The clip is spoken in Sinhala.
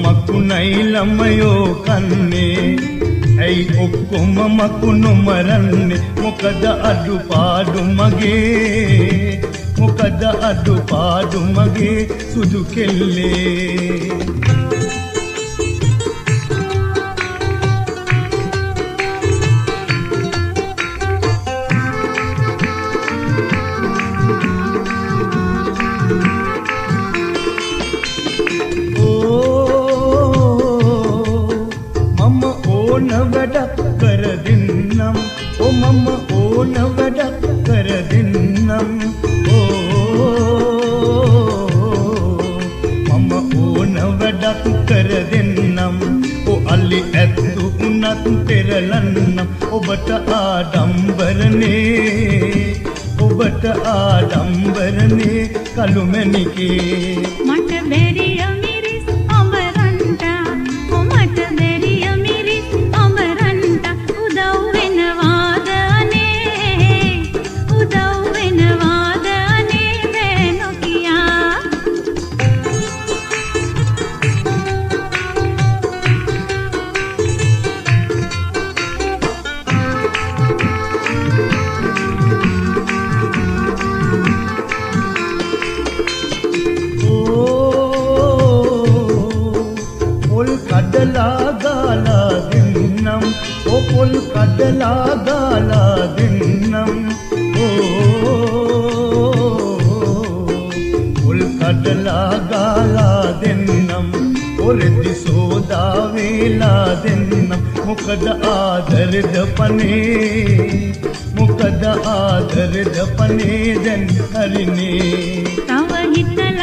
මකුණයි ළමයෝ කන්නේ ඇයි ඔක්කොම මකුණු මරන්නේ මොකද අඩුපාඩු මගේ මොකද අඩුපාඩු මගේ සුදු කෙල්ලේ වැඩක් කර දෙන්නම් ඕ මම ඕන වැඩක් කර දෙන්නම් මම ඕන වැඩක් කර දෙන්නම් ඕ අලි ඇත්තු උනත් පෙරලන්නම් ඔබට ආඩම්බරනේ කළුමැණිකේ මට බැරිය මිරිස් අඹරන්ට මට බැරිය මිරිස් අඹරන්ට උදව් වෙනවාද අනේ බෑ නොකියා කඩලා ගාලා දෙන්නම් ඕ පොල් කඩලා ගාලා දෙන්නම් පොල් කඩලා ගාලා දෙන්නම් ඔරෙදි සෝදා වේලා දෙන්නම් මොකද ආදරද පනේ දැන් හරිනේ තව හිතලා